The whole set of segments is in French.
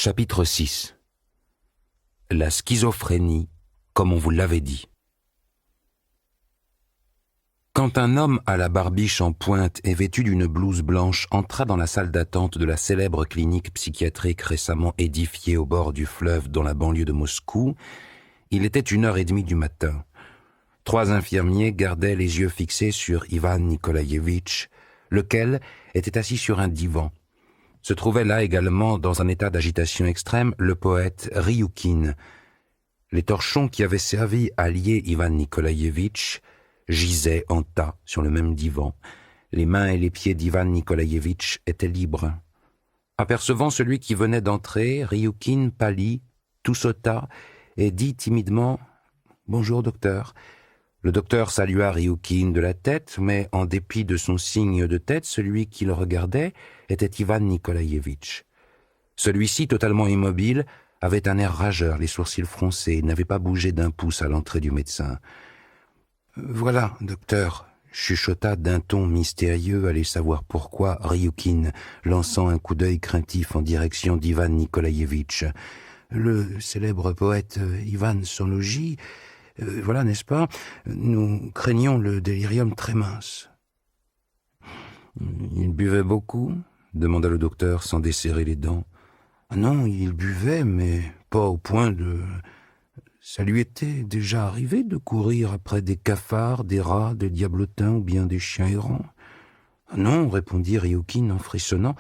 Chapitre 6. La schizophrénie, comme on vous l'avait dit. Quand un homme à la barbiche en pointe et vêtu d'une blouse blanche entra dans la salle d'attente de la célèbre clinique psychiatrique récemment édifiée au bord du fleuve dans la banlieue de Moscou, il était 1h30 du matin. 3 infirmiers gardaient les yeux fixés sur Ivan Nikolaïevitch, lequel était assis sur un divan. Se trouvait là également, dans un état d'agitation extrême, le poète Ryoukin. Les torchons qui avaient servi à lier Ivan Nikolaïevitch gisaient en tas sur le même divan. Les mains et les pieds d'Ivan Nikolaïevitch étaient libres. Apercevant celui qui venait d'entrer, Ryoukin pâlit, toussota et dit timidement « Bonjour, docteur ». Le docteur salua Ryoukin de la tête, mais en dépit de son signe de tête, celui qui le regardait était Ivan Nikolaïevitch. Celui-ci, totalement immobile, avait un air rageur, les sourcils froncés, n'avait pas bougé d'un pouce à l'entrée du médecin. « Voilà, docteur », chuchota d'un ton mystérieux, allez savoir pourquoi, Ryoukin, lançant un coup d'œil craintif en direction d'Ivan Nikolaïevitch. « Le célèbre poète Ivan son logis, voilà, n'est-ce pas? Nous craignons le délirium très mince. » « Il buvait beaucoup ?» demanda le docteur sans desserrer les dents. « Non, il buvait, mais pas au point de... Ça lui était déjà arrivé de courir après des cafards, des rats, des diablotins ou bien des chiens errants. »« Non, répondit Ryoukin en frissonnant.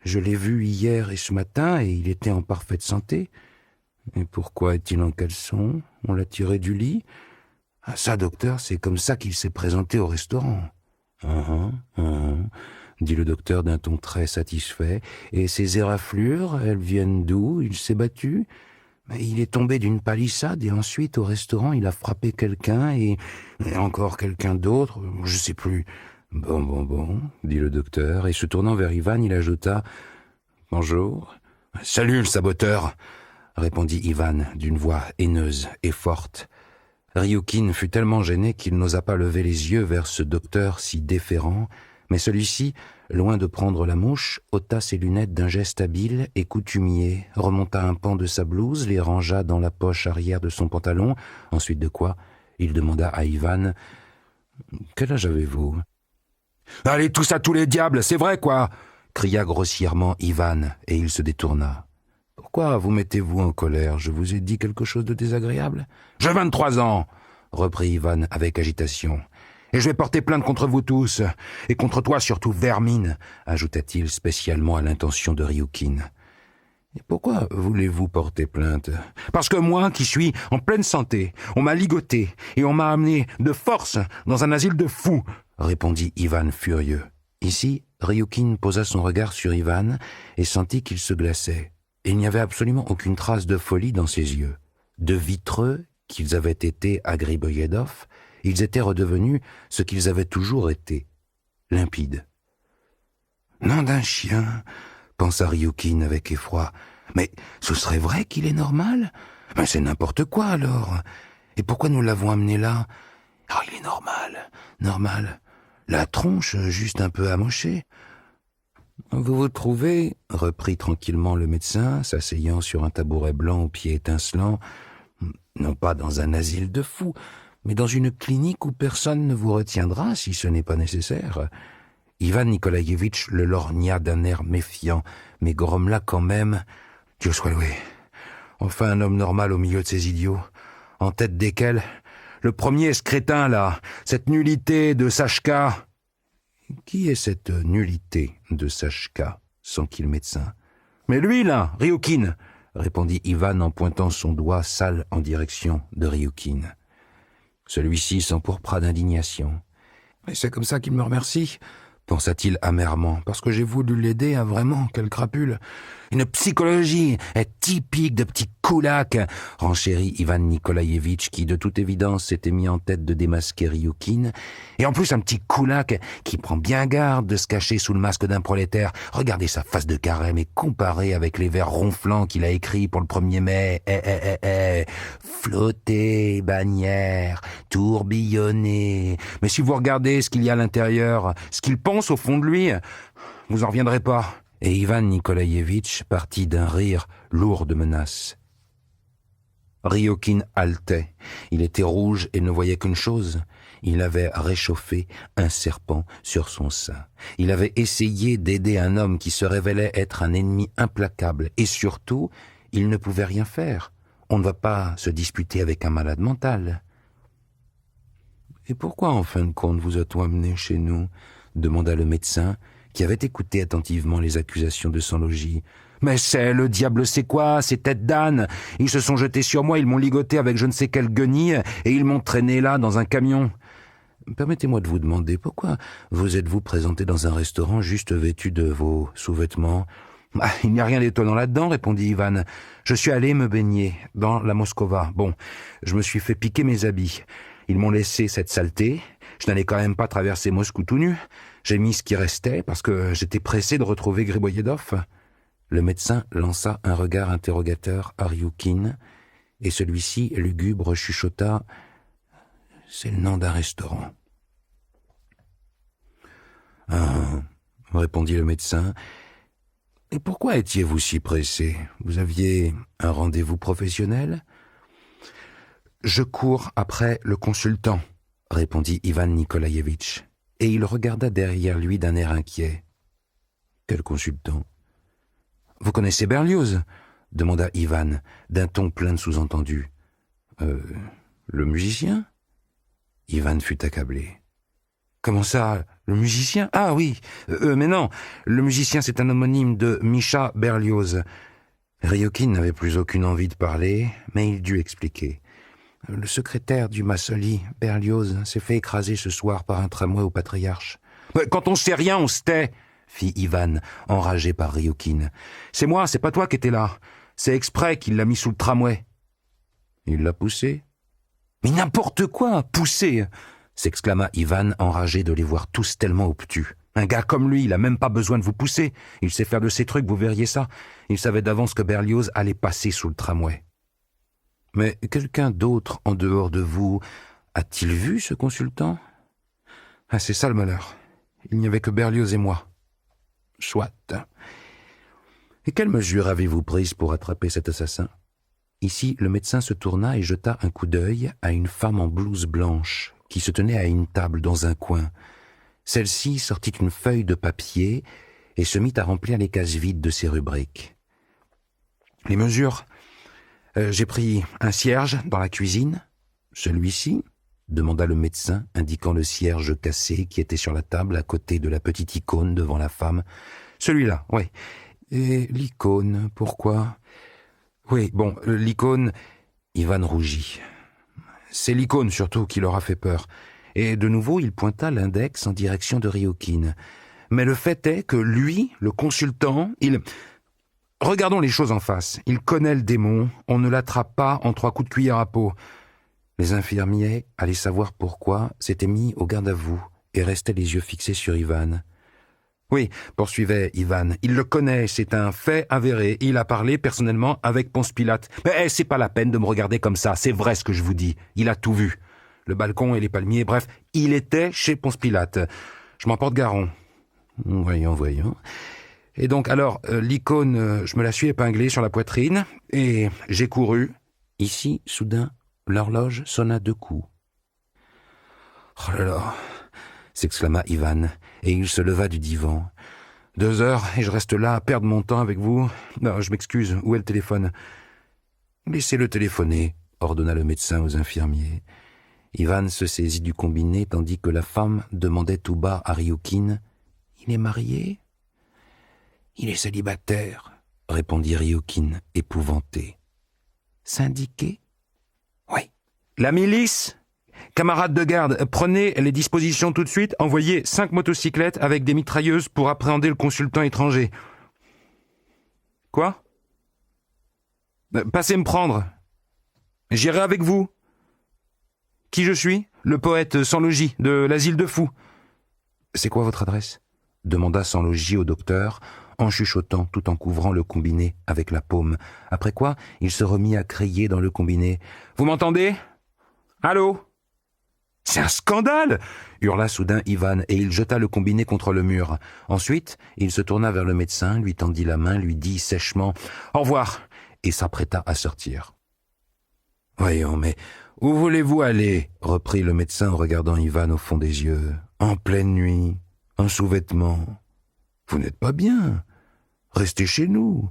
Je l'ai vu hier et ce matin et il était en parfaite santé. » « Et pourquoi est-il en caleçon? On l'a tiré du lit? »« Ah ça, docteur, c'est comme ça qu'il s'est présenté au restaurant. » dit le docteur d'un ton très satisfait. « Et ces éraflures, elles viennent d'où? Il s'est battu? » Mais il est tombé d'une palissade et ensuite, au restaurant, il a frappé quelqu'un et encore quelqu'un d'autre, je sais plus. « Bon, dit le docteur, et se tournant vers Ivan, il ajouta « Bonjour. »« Salut, le saboteur !» répondit Ivan d'une voix haineuse et forte. Ryoukin fut tellement gêné qu'il n'osa pas lever les yeux vers ce docteur si déférent, mais celui-ci, loin de prendre la mouche, ôta ses lunettes d'un geste habile et coutumier, remonta un pan de sa blouse, les rangea dans la poche arrière de son pantalon, ensuite de quoi il demanda à Ivan « Quel âge avez-vous ?»« Allez tous à tous les diables, c'est vrai quoi !» cria grossièrement Ivan, et il se détourna. « Pourquoi vous mettez-vous en colère? Je vous ai dit quelque chose de désagréable ?»« J'ai 23 ans !» reprit Ivan avec agitation. « Et je vais porter plainte contre vous tous, et contre toi surtout, vermine !» ajouta-t-il spécialement à l'intention de Ryoukin. « Et pourquoi voulez-vous porter plainte ?»« Parce que moi, qui suis en pleine santé, on m'a ligoté, et on m'a amené de force dans un asile de fous !» répondit Ivan furieux. Ici, Ryoukin posa son regard sur Ivan et sentit qu'il se glaçait. Il n'y avait absolument aucune trace de folie dans ses yeux. De vitreux qu'ils avaient été à Griboyedov, ils étaient redevenus ce qu'ils avaient toujours été, limpides. « Nom d'un chien !» pensa Ryoukin avec effroi. « Mais ce serait vrai qu'il est normal? Mais c'est n'importe quoi alors. Et pourquoi nous l'avons amené là? Oh, il est normal. La tronche juste un peu amochée. » « Vous vous trouvez, reprit tranquillement le médecin, s'asseyant sur un tabouret blanc aux pieds étincelants, non pas dans un asile de fous, mais dans une clinique où personne ne vous retiendra si ce n'est pas nécessaire. » Ivan Nikolaïevitch le lorgna d'un air méfiant, mais grommela quand même. « Dieu soit loué. Enfin un homme normal au milieu de ces idiots, en tête desquels le premier est ce crétin là, cette nullité de Sachka. » « Qui est cette nullité de Sachka ?» s'enquit le médecin. « Mais lui, là, Ryoukin !» répondit Ivan en pointant son doigt sale en direction de Ryoukin. Celui-ci s'empourpra d'indignation. « Mais c'est comme ça qu'il me remercie !» pensa-t-il amèrement, « parce que j'ai voulu l'aider, hein, vraiment, quelle crapule !»« Une psychologie est typique de petit koulak !» renchérit Ivan Nikolaïevitch, qui de toute évidence s'était mis en tête de démasquer Ryoukin. « Et en plus un petit koulak qui prend bien garde de se cacher sous le masque d'un prolétaire. Regardez sa face de carême et comparez avec les vers ronflants qu'il a écrits pour le 1er mai. Flotter, bannière, tourbillonner. Mais si vous regardez ce qu'il y a à l'intérieur, ce qu'il pense au fond de lui, vous en reviendrez pas. Et Ivan Nikolaïevitch partit d'un rire lourd de menaces. Ryukin haletait. Il était rouge et ne voyait qu'une chose. Il avait réchauffé un serpent sur son sein. Il avait essayé d'aider un homme qui se révélait être un ennemi implacable. Et surtout, il ne pouvait rien faire. On ne va pas se disputer avec un malade mental. « Et pourquoi, en fin de compte, vous a-t-on amené chez nous ?» demanda le médecin, qui avait écouté attentivement les accusations de son logis. « Mais c'est le diable sait quoi, ces têtes d'âne. Ils se sont jetés sur moi, ils m'ont ligoté avec je ne sais quelle guenille, et ils m'ont traîné là, dans un camion. » Permettez-moi de vous demander, pourquoi vous êtes-vous présenté dans un restaurant juste vêtu de vos sous-vêtements ? « Il n'y a rien d'étonnant là-dedans, répondit Ivan. Je suis allé me baigner dans la Moskova. Bon, je me suis fait piquer mes habits. Ils m'ont laissé cette saleté. Je n'allais quand même pas traverser Moscou tout nu. J'ai mis ce qui restait parce que j'étais pressé de retrouver Griboyedov. » Le médecin lança un regard interrogateur à Ryukin, et celui-ci, lugubre, chuchota « C'est le nom d'un restaurant. » « Ah, » répondit le médecin. « Et pourquoi étiez-vous si pressé ? Vous aviez un rendez-vous professionnel ? » « Je cours après le consultant, » répondit Ivan Nikolaïevitch, et il regarda derrière lui d'un air inquiet. « Quel consultant ? » « Vous connaissez Berlioz ?» demanda Ivan, d'un ton plein de sous-entendus. « Le musicien ?» Ivan fut accablé. « Comment ça, le musicien ? Ah oui, mais non, le musicien c'est un homonyme de Misha Berlioz. » Ryukin n'avait plus aucune envie de parler, mais il dut expliquer. « Le secrétaire du Massoli, Berlioz, s'est fait écraser ce soir par un tramway au Patriarche. »« Quand on sait rien, on se tait !» fit Ivan, enragé par Ryukin. « C'est moi, c'est pas toi qui étais là. C'est exprès qu'il l'a mis sous le tramway. »« Il l'a poussé ?»« Mais n'importe quoi, poussé !» s'exclama Ivan, enragé de les voir tous tellement obtus. « Un gars comme lui, il a même pas besoin de vous pousser. Il sait faire de ces trucs, vous verriez ça. Il savait d'avance que Berlioz allait passer sous le tramway. »« Mais quelqu'un d'autre en dehors de vous a-t-il vu ce consultant ? » ?»« Ah, c'est ça le malheur. Il n'y avait que Berlioz et moi. » « Soit. Et quelles mesures avez-vous prises pour attraper cet assassin ? » Ici, le médecin se tourna et jeta un coup d'œil à une femme en blouse blanche qui se tenait à une table dans un coin. Celle-ci sortit une feuille de papier et se mit à remplir les cases vides de ses rubriques. « Les mesures ? J'ai pris un cierge dans la cuisine. »« Celui-ci ?» demanda le médecin, indiquant le cierge cassé qui était sur la table à côté de la petite icône devant la femme. « Celui-là, oui. Et l'icône, pourquoi ? » ?»« Oui, bon, l'icône... » Ivan rougit. « C'est l'icône surtout qui leur a fait peur. » Et de nouveau, il pointa l'index en direction de Ryukin. « Mais le fait est que lui, le consultant, il... Regardons les choses en face. Il connaît le démon, on ne l'attrape pas en 3 coups de cuillère à peau. » Les infirmiers, allaient savoir pourquoi, s'étaient mis au garde à vous et restaient les yeux fixés sur Ivan. « Oui, poursuivait Ivan, il le connaît, c'est un fait avéré. Il a parlé personnellement avec Ponce Pilate. Mais c'est pas la peine de me regarder comme ça, c'est vrai ce que je vous dis. Il a tout vu. Le balcon et les palmiers, bref, il était chez Ponce Pilate. Je m'en porte garant. » Voyons. Et donc, alors, l'icône, je me la suis épinglée sur la poitrine et j'ai couru. Ici, soudain, l'horloge sonna 2 coups. « Oh là là !» s'exclama Ivan, et il se leva du divan. « 2 heures, et je reste là à perdre mon temps avec vous. Non, je m'excuse, où est le téléphone ?»« Laissez-le téléphoner, » ordonna le médecin aux infirmiers. Ivan se saisit du combiné, tandis que la femme demandait tout bas à Ryukin. « Il est marié ?»« Il est célibataire, » répondit Ryukin, épouvanté. « Syndiqué ?»« Oui. »« La milice ? Camarades de garde, prenez les dispositions tout de suite, envoyez 5 motocyclettes avec des mitrailleuses pour appréhender le consultant étranger. »« Quoi ? » ?»« Passez me prendre. J'irai avec vous. »« Qui je suis ? Le poète sans logis, de l'asile de fous. »« C'est quoi votre adresse ? » demanda sans logis au docteur, en chuchotant tout en couvrant le combiné avec la paume. Après quoi, il se remit à crier dans le combiné. « Vous m'entendez ? Allô ? C'est un scandale !» hurla soudain Ivan, et il jeta le combiné contre le mur. Ensuite, il se tourna vers le médecin, lui tendit la main, lui dit sèchement « Au revoir !» et s'apprêta à sortir. « Voyons, mais où voulez-vous aller ?» reprit le médecin en regardant Ivan au fond des yeux. « En pleine nuit, en sous-vêtements. Vous n'êtes pas bien. Restez chez nous. »«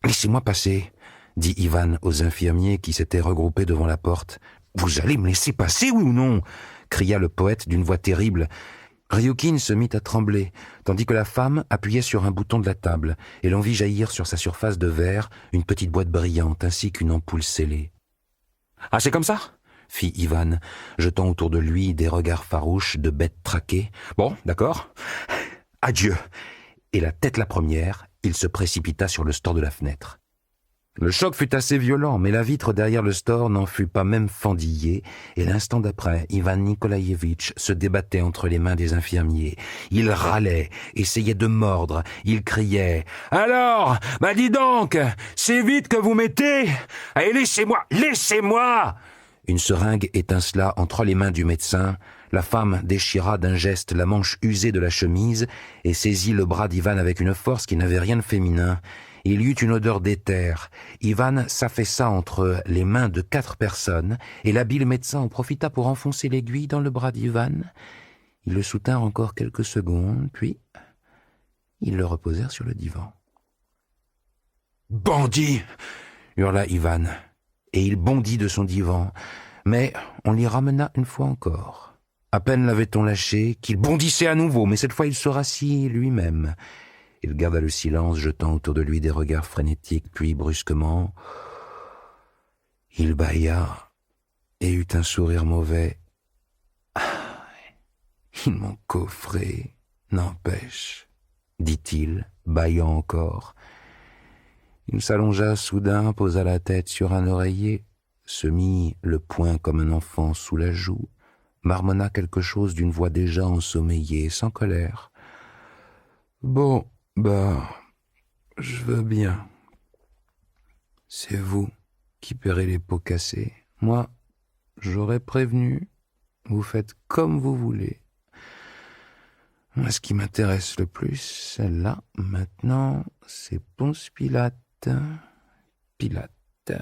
Laissez-moi passer !» dit Ivan aux infirmiers qui s'étaient regroupés devant la porte. « Vous allez me laisser passer, oui ou non ?» cria le poète d'une voix terrible. Ryukin se mit à trembler, tandis que la femme appuyait sur un bouton de la table, et l'on vit jaillir sur sa surface de verre une petite boîte brillante ainsi qu'une ampoule scellée. « Ah, c'est comme ça ?» fit Ivan, jetant autour de lui des regards farouches de bêtes traquées. « Bon, d'accord. Adieu !» Et la tête la première, il se précipita sur le store de la fenêtre. Le choc fut assez violent, mais la vitre derrière le store n'en fut pas même fendillée, et l'instant d'après, Ivan Nikolaïevitch se débattait entre les mains des infirmiers. Il râlait, essayait de mordre, il criait « Alors, dis donc, c'est vite que vous mettez ! Allez, laissez-moi, laissez-moi !» Une seringue étincela entre les mains du médecin. La femme déchira d'un geste la manche usée de la chemise et saisit le bras d'Ivan avec une force qui n'avait rien de féminin. Il y eut une odeur d'éther. Ivan s'affaissa entre les mains de 4 personnes, et l'habile médecin en profita pour enfoncer l'aiguille dans le bras d'Ivan. Ils le soutinrent encore quelques secondes, puis ils le reposèrent sur le divan. « Bandit !» hurla Ivan, et il bondit de son divan, mais on l'y ramena une fois encore. À peine l'avait-on lâché qu'il bondissait à nouveau, mais cette fois il se rassit lui-même. Il garda le silence, jetant autour de lui des regards frénétiques, puis, brusquement, il bâilla et eut un sourire mauvais. « Ah, ils m'ont coffré, n'empêche, » dit-il, bâillant encore. Il s'allongea soudain, posa la tête sur un oreiller, se mit le poing comme un enfant sous la joue, marmonna quelque chose d'une voix déjà ensommeillée, sans colère. « Bon, je veux bien. C'est vous qui paierez les pots cassés. Moi, j'aurais prévenu. Vous faites comme vous voulez. Moi, ce qui m'intéresse le plus, celle-là, maintenant, c'est Ponce Pilate. Pilate. »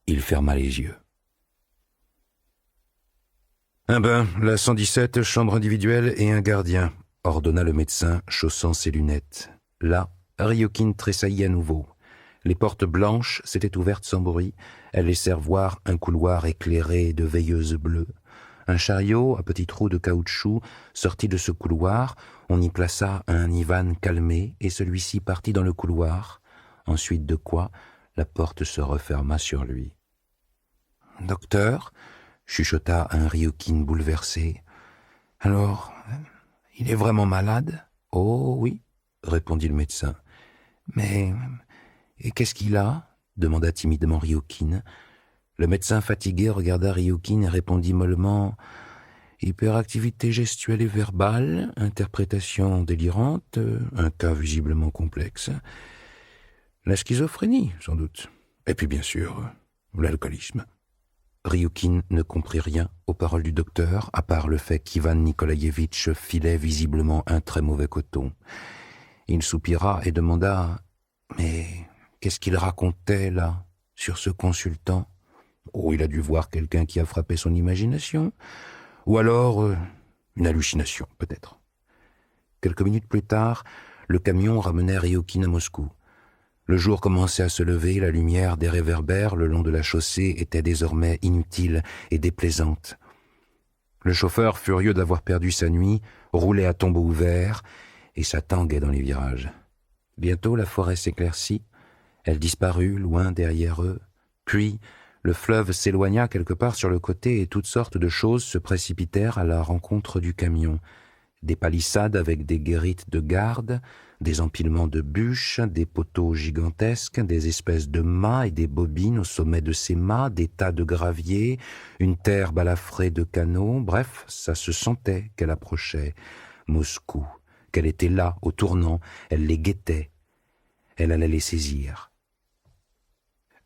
Il ferma les yeux. « Un bain, la 117, chambre individuelle et un gardien. » ordonna le médecin, chaussant ses lunettes. Là, Ryukin tressaillit à nouveau. Les portes blanches s'étaient ouvertes sans bruit. Elles laissèrent voir un couloir éclairé de veilleuses bleues. Un chariot à petits trous de caoutchouc sortit de ce couloir. On y plaça un Ivan calmé, et celui-ci partit dans le couloir. Ensuite de quoi, la porte se referma sur lui. « Docteur » chuchota un Ryukin bouleversé. « Alors, il est vraiment malade ?»« Oh oui, » répondit le médecin. « Mais et qu'est-ce qu'il a ?» demanda timidement Ryukin. Le médecin fatigué regarda Ryukin et répondit mollement « Hyperactivité gestuelle et verbale, interprétation délirante, un cas visiblement complexe. La schizophrénie, sans doute. Et puis bien sûr, l'alcoolisme. » Ryukin ne comprit rien aux paroles du docteur, à part le fait qu'Ivan Nikolaïevitch filait visiblement un très mauvais coton. Il soupira et demanda « Mais qu'est-ce qu'il racontait, là, sur ce consultant ? Oh, il a dû voir quelqu'un qui a frappé son imagination. Ou alors, une hallucination, peut-être. » Quelques minutes plus tard, le camion ramenait Ryukin à Moscou. Le jour commençait à se lever, la lumière des réverbères le long de la chaussée était désormais inutile et déplaisante. Le chauffeur, furieux d'avoir perdu sa nuit, roulait à tombeau ouvert et ça tanguait dans les virages. Bientôt la forêt s'éclaircit, elle disparut loin derrière eux, puis le fleuve s'éloigna quelque part sur le côté et toutes sortes de choses se précipitèrent à la rencontre du camion. Des palissades avec des guérites de garde, des empilements de bûches, des poteaux gigantesques, des espèces de mâts et des bobines au sommet de ces mâts, des tas de gravier, une terre balafrée de canaux, bref, ça se sentait qu'elle approchait. Moscou, qu'elle était là, au tournant, elle les guettait, elle allait les saisir.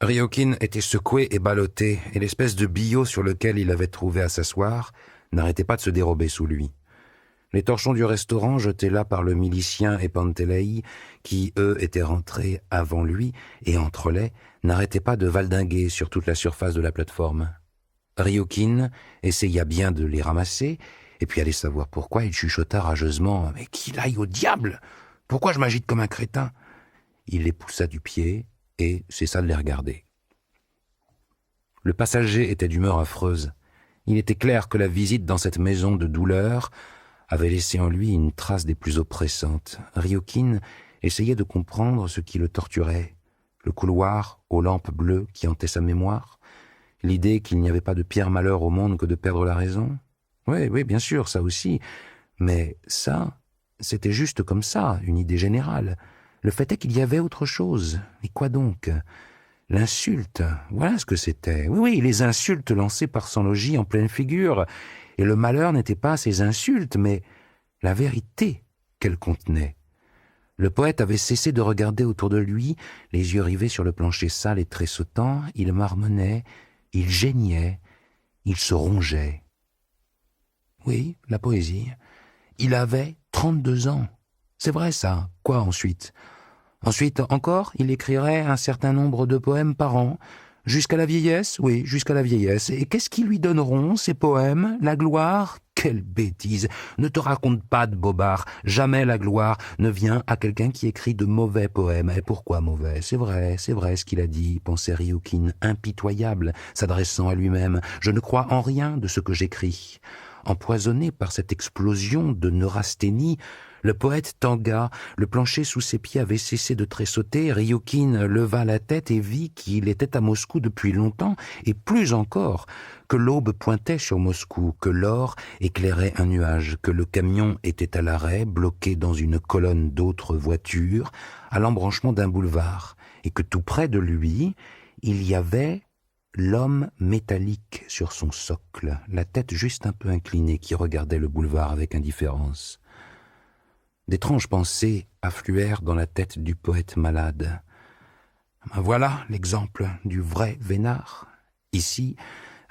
Ryukin était secoué et ballotté, et l'espèce de billot sur lequel il avait trouvé à s'asseoir n'arrêtait pas de se dérober sous lui. Les torchons du restaurant, jetés là par le milicien et Pantelei, qui, eux, étaient rentrés avant lui et entrelaits, n'arrêtaient pas de valdinguer sur toute la surface de la plateforme. Ryukin essaya bien de les ramasser, et puis allait savoir pourquoi, il chuchota rageusement « Mais qu'il aille au diable! Pourquoi je m'agite comme un crétin ?» Il les poussa du pied et cessa de les regarder. Le passager était d'humeur affreuse. Il était clair que la visite dans cette maison de douleur avait laissé en lui une trace des plus oppressantes. Ryukin essayait de comprendre ce qui le torturait. Le couloir aux lampes bleues qui hantait sa mémoire, l'idée qu'il n'y avait pas de pire malheur au monde que de perdre la raison. Oui, bien sûr, ça aussi. Mais ça, c'était juste comme ça, une idée générale. Le fait est qu'il y avait autre chose. Et quoi donc ? L'insulte, voilà ce que c'était. Oui, les insultes lancées par son logis en pleine figure. Et le malheur n'était pas ces insultes, mais la vérité qu'elles contenaient. Le poète avait cessé de regarder autour de lui, les yeux rivés sur le plancher sale et tressautant. Il marmonnait, il geignait, il se rongeait. Oui, la poésie. Il avait 32 ans. C'est vrai ça. Quoi ensuite ? Ensuite encore, il écrirait un certain nombre de poèmes par an. Jusqu'à la vieillesse ? Oui, jusqu'à la vieillesse. Et qu'est-ce qui lui donneront, ces poèmes ? La gloire ? Quelle bêtise ! Ne te raconte pas de bobard. Jamais la gloire ne vient à quelqu'un qui écrit de mauvais poèmes. Et pourquoi mauvais ? C'est vrai ce qu'il a dit, pensait Ryukin, impitoyable, s'adressant à lui-même. Je ne crois en rien de ce que j'écris. Empoisonné par cette explosion de neurasthénie, le poète tangua, le plancher sous ses pieds avait cessé de tressauter, Ryukin leva la tête et vit qu'il était à Moscou depuis longtemps, et plus encore, que l'aube pointait sur Moscou, que l'or éclairait un nuage, que le camion était à l'arrêt, bloqué dans une colonne d'autres voitures, à l'embranchement d'un boulevard, et que tout près de lui, il y avait l'homme métallique sur son socle, la tête juste un peu inclinée, qui regardait le boulevard avec indifférence. D'étranges pensées affluèrent dans la tête du poète malade. Voilà l'exemple du vrai vénard. Ici,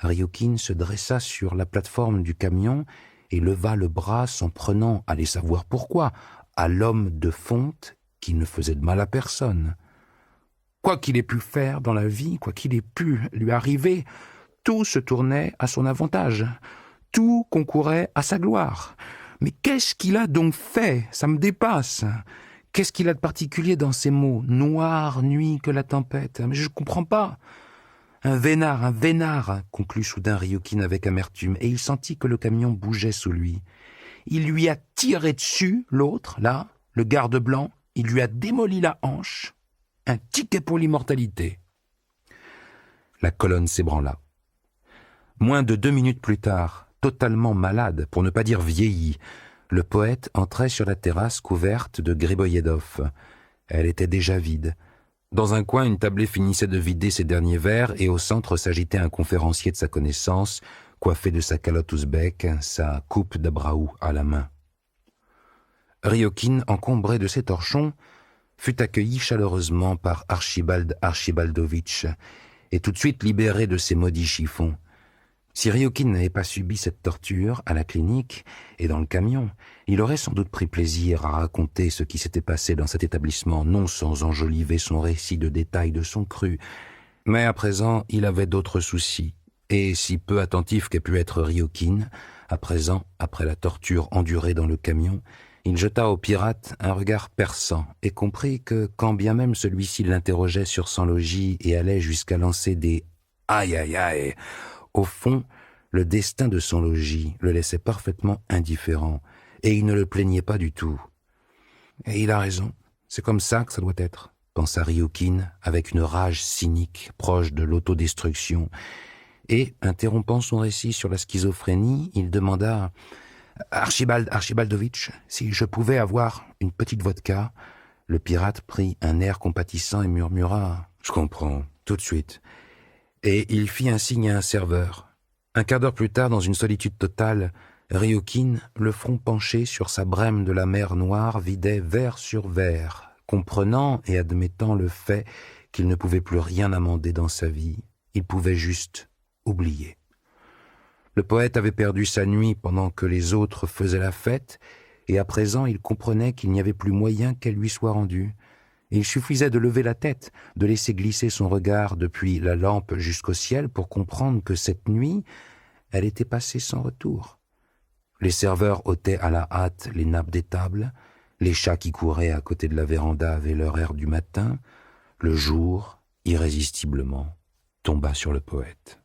Ryukin se dressa sur la plateforme du camion et leva le bras s'en prenant, allez savoir pourquoi, à l'homme de fonte qui ne faisait de mal à personne. Quoi qu'il ait pu faire dans la vie, quoi qu'il ait pu lui arriver, tout se tournait à son avantage, tout concourait à sa gloire. Mais qu'est-ce qu'il a donc fait ? Ça me dépasse. Qu'est-ce qu'il a de particulier dans ces mots ? Noire nuit que la tempête. Mais je ne comprends pas. Un vénard, conclut soudain Ryukin avec amertume, et il sentit que le camion bougeait sous lui. Il lui a tiré dessus, l'autre, là, le garde blanc, il lui a démoli la hanche. Un ticket pour l'immortalité. La colonne s'ébranla. Moins de 2 minutes plus tard, totalement malade, pour ne pas dire vieilli, le poète entrait sur la terrasse couverte de Griboyedov. Elle était déjà vide. Dans un coin, une tablée finissait de vider ses derniers verres et au centre s'agitait un conférencier de sa connaissance, coiffé de sa calotte ouzbek, sa coupe d'abraou à la main. Ryukin, encombré de ses torchons, fut accueilli chaleureusement par Archibald Archibaldovitch et tout de suite libéré de ses maudits chiffons. Si Ryukin n'avait pas subi cette torture à la clinique et dans le camion, il aurait sans doute pris plaisir à raconter ce qui s'était passé dans cet établissement, non sans enjoliver son récit de détails de son cru. Mais à présent, il avait d'autres soucis, et si peu attentif qu'ait pu être Ryukin, à présent, après la torture endurée dans le camion, il jeta au pirate un regard perçant et comprit que, quand bien même celui-ci l'interrogeait sur son logis et allait jusqu'à lancer des « aïe aïe aïe », au fond, le destin de son logis le laissait parfaitement indifférent, et il ne le plaignait pas du tout. Et il a raison, c'est comme ça que ça doit être, pensa Ryukin, avec une rage cynique proche de l'autodestruction, et, interrompant son récit sur la schizophrénie, il demanda « Archibaldovitch, si je pouvais avoir une petite vodka ?» Le pirate prit un air compatissant et murmura « Je comprends, tout de suite ». Et il fit un signe à un serveur. Un quart d'heure plus tard, dans une solitude totale, Ryukin, le front penché sur sa brème de la mer Noire, vidait verre sur verre, comprenant et admettant le fait qu'il ne pouvait plus rien amender dans sa vie, il pouvait juste oublier. Le poète avait perdu sa nuit pendant que les autres faisaient la fête, et à présent il comprenait qu'il n'y avait plus moyen qu'elle lui soit rendue. Et il suffisait de lever la tête, de laisser glisser son regard depuis la lampe jusqu'au ciel pour comprendre que cette nuit, elle était passée sans retour. Les serveurs ôtaient à la hâte les nappes des tables, les chats qui couraient à côté de la véranda avaient leur air du matin, le jour, irrésistiblement, tomba sur le poète.